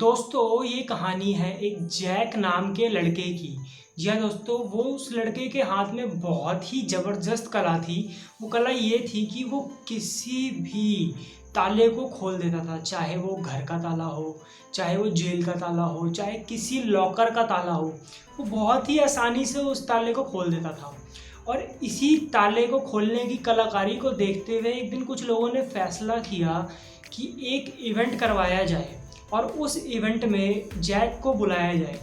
दोस्तों ये कहानी है एक जैक नाम के लड़के की। जी हाँ दोस्तों, वो उस लड़के के हाथ में बहुत ही ज़बरदस्त कला थी। वो कला ये थी कि वो किसी भी ताले को खोल देता था, चाहे वो घर का ताला हो, चाहे वो जेल का ताला हो, चाहे किसी लॉकर का ताला हो। वो बहुत ही आसानी से उस ताले को खोल देता था। और इसी ताले को खोलने की कलाकारी को देखते हुए एक दिन कुछ लोगों ने फैसला किया कि एक इवेंट करवाया जाए और उस इवेंट में जैक को बुलाया जाए।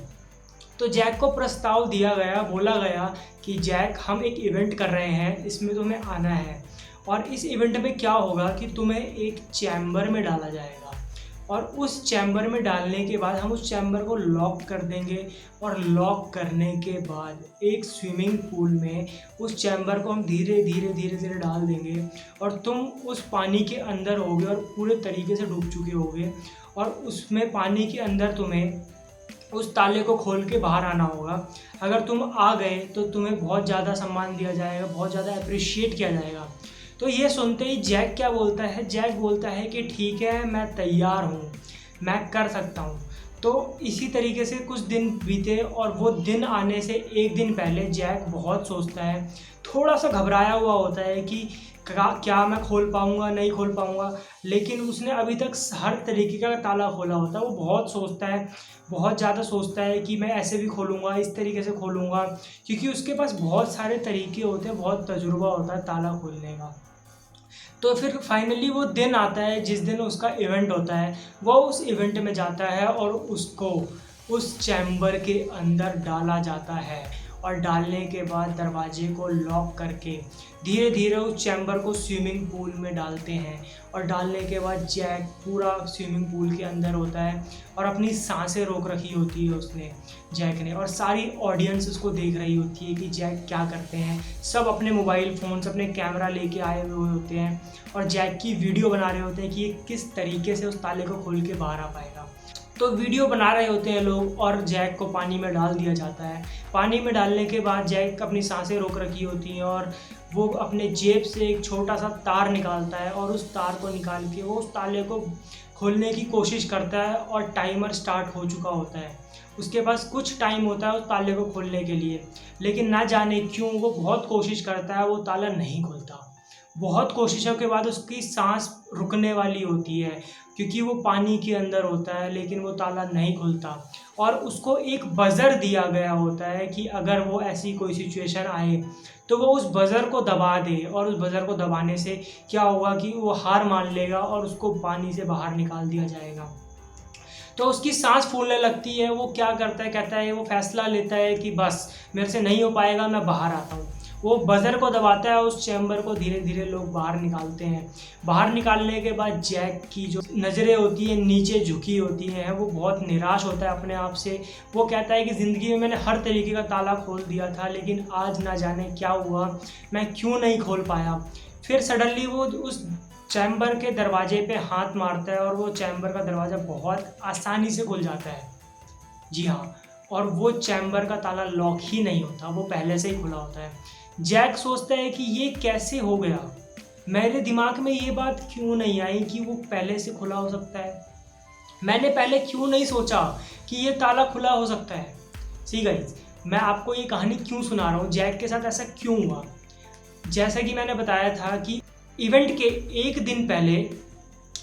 तो जैक को प्रस्ताव दिया गया, बोला गया कि जैक हम एक इवेंट कर रहे हैं, इसमें तुम्हें आना है। और इस इवेंट में क्या होगा कि तुम्हें एक चैम्बर में डाला जाएगा और उस चैम्बर में डालने के बाद हम उस चैम्बर को लॉक कर देंगे और लॉक करने के बाद एक स्विमिंग पूल में उस चैम्बर को हम धीरे धीरे धीरे धीरे डाल देंगे और तुम उस पानी के अंदर होगे और पूरे तरीके से डूब चुके होगे। और उसमें पानी के अंदर तुम्हें उस ताले को खोल के बाहर आना होगा। अगर तुम आ गए तो तुम्हें बहुत ज़्यादा सम्मान दिया जाएगा, बहुत ज़्यादा अप्रिशिएट किया जाएगा। तो ये सुनते ही जैक क्या बोलता है, जैक बोलता है कि ठीक है, मैं तैयार हूँ, मैं कर सकता हूँ। तो इसी तरीके से कुछ दिन बीते और वो दिन आने से एक दिन पहले जैक बहुत सोचता है, थोड़ा सा घबराया हुआ होता है कि क्या मैं खोल पाऊँगा, नहीं खोल पाऊँगा। लेकिन उसने अभी तक हर तरीके का ताला खोला होता है। वो बहुत सोचता है, बहुत ज़्यादा सोचता है कि मैं ऐसे भी खोलूँगा, इस तरीके से खोलूँगा, क्योंकि उसके पास बहुत सारे तरीके होते हैं, बहुत तजुर्बा होता है ताला खोलने का। तो फिर फाइनली वो दिन आता है जिस दिन उसका इवेंट होता है। वो उस इवेंट में जाता है और उसको उस चैम्बर के अंदर डाला जाता है और डालने के बाद दरवाजे को लॉक करके धीरे धीरे उस चैम्बर को स्विमिंग पूल में डालते हैं। और डालने के बाद जैक पूरा स्विमिंग पूल के अंदर होता है और अपनी सांसें रोक रखी होती है उसने, जैक ने, और सारी ऑडियंस उसको देख रही होती है कि जैक क्या करते हैं। सब अपने मोबाइल फ़ोन्स, अपने कैमरा लेके आए हुए होते हैं और जैक की वीडियो बना रहे होते हैं कि ये किस तरीके से उस ताले को खोल के बाहर आ पाएगा। तो वीडियो बना रहे होते हैं लोग और जैक को पानी में डाल दिया जाता है। पानी में डालने के बाद जैक अपनी सांसें रोक रखी होती हैं और वो अपने जेब से एक छोटा सा तार निकालता है और उस तार को निकाल के वो उस ताले को खोलने की कोशिश करता है और टाइमर स्टार्ट हो चुका होता है। उसके पास कुछ टाइम होता है उस ताले को खोलने के लिए, लेकिन ना जाने क्यों वो बहुत कोशिश करता है, वो ताला नहीं खुलता। बहुत कोशिशों के बाद उसकी सांस रुकने वाली होती है क्योंकि वो पानी के अंदर होता है, लेकिन वो ताला नहीं खुलता। और उसको एक बज़र दिया गया होता है कि अगर वो ऐसी कोई सिचुएशन आए तो वो उस बज़र को दबा दे, और उस बज़र को दबाने से क्या होगा कि वो हार मान लेगा और उसको पानी से बाहर निकाल दिया जाएगा। तो उसकी सांस फूलने लगती है। वो क्या करता है, कहता है, वो फैसला लेता है कि बस मेरे से नहीं हो पाएगा, मैं बाहर आता हूँ। वो बज़र को दबाता है, उस चैम्बर को धीरे धीरे लोग बाहर निकालते हैं। बाहर निकालने के बाद जैक की जो नज़रें होती हैं नीचे झुकी होती हैं, वो बहुत निराश होता है अपने आप से। वो कहता है कि ज़िंदगी में मैंने हर तरीके का ताला खोल दिया था, लेकिन आज ना जाने क्या हुआ, मैं क्यों नहीं खोल पाया। फिर सडनली वो उस चैम्बर के दरवाजे पे हाथ मारता है और वो चैम्बर का दरवाज़ा बहुत आसानी से खुल जाता है। जी हाँ, और वो चैम्बर का ताला लॉक ही नहीं होता, वो पहले से ही खुला होता है। जैक सोचता है कि ये कैसे हो गया, मेरे दिमाग में ये बात क्यों नहीं आई कि वो पहले से खुला हो सकता है, मैंने पहले क्यों नहीं सोचा कि ये ताला खुला हो सकता है। सी गाइस, मैं आपको ये कहानी क्यों सुना रहा हूँ, जैक के साथ ऐसा क्यों हुआ। जैसा कि मैंने बताया था कि इवेंट के एक दिन पहले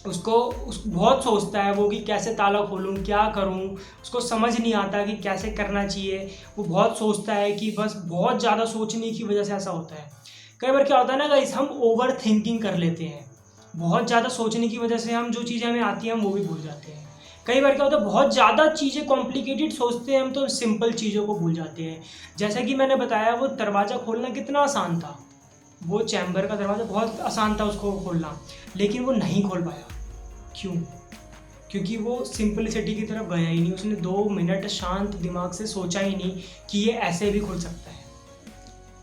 बहुत सोचता है वो कि कैसे ताला खोलूँ, क्या करूँ, उसको समझ नहीं आता कि कैसे करना चाहिए। वो बहुत सोचता है कि बस बहुत ज़्यादा सोचने की वजह से ऐसा होता है। कई बार क्या होता है ना गाइस, हम ओवर थिंकिंग कर लेते हैं। बहुत ज़्यादा सोचने की वजह से हम जो चीज़ें हमें आती हैं हम वो भी भूल जाते हैं। कई बार क्या होता है, बहुत ज़्यादा चीज़ें कॉम्प्लिकेटेड सोचते हैं हम, तो सिंपल चीज़ों को भूल जाते हैं। जैसा कि मैंने बताया, वो दरवाज़ा खोलना कितना आसान था, वो चैम्बर का दरवाज़ा बहुत आसान था उसको खोलना, लेकिन वो नहीं खोल पाया। क्यों? क्योंकि वो सिंपलिसिटी की तरफ गया ही नहीं। उसने 2 मिनट शांत दिमाग से सोचा ही नहीं कि ये ऐसे भी खुल सकता है।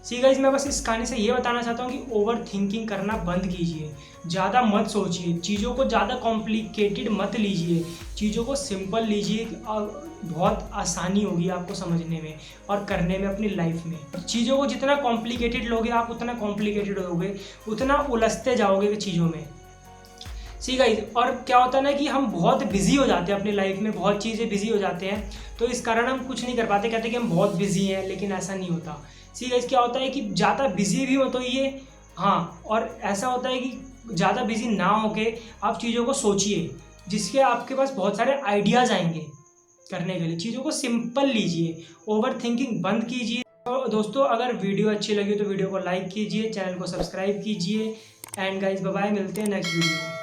सी गाइस, मैं बस इस कहानी से ये बताना चाहता हूँ कि ओवर थिंकिंग करना बंद कीजिए, ज़्यादा मत सोचिए, चीज़ों को ज़्यादा कॉम्प्लिकेटेड मत लीजिए, चीज़ों को सिंपल लीजिए और बहुत आसानी होगी आपको समझने में और करने में अपनी लाइफ में। चीज़ों को जितना कॉम्प्लिकेटेड लोगे आप, उतना कॉम्प्लिकेटेड होगे, उतना उलझते जाओगे चीज़ों में। सी गाइस, और क्या होता है ना कि हम बहुत बिजी हो जाते हैं अपनी लाइफ में, बहुत चीज़ें बिजी हो जाते हैं, तो इस कारण हम कुछ नहीं कर पाते, कहते हैं कि हम बहुत बिजी हैं, लेकिन ऐसा नहीं होता। सी गाइस, क्या होता है कि ज़्यादा बिजी भी हो तो ये, हाँ, और ऐसा होता है कि ज़्यादा बिजी ना होके आप चीज़ों को सोचिए, जिसके आपके पास बहुत सारे आइडियाज़ आएंगे करने के लिए। चीज़ों को सिंपल लीजिए, ओवर थिंकिंग बंद कीजिए। तो दोस्तों, अगर वीडियो अच्छी लगी तो वीडियो को लाइक कीजिए, चैनल को सब्सक्राइब कीजिए, एंड गाइस बाय बाय, मिलते हैं नेक्स्ट वीडियो में।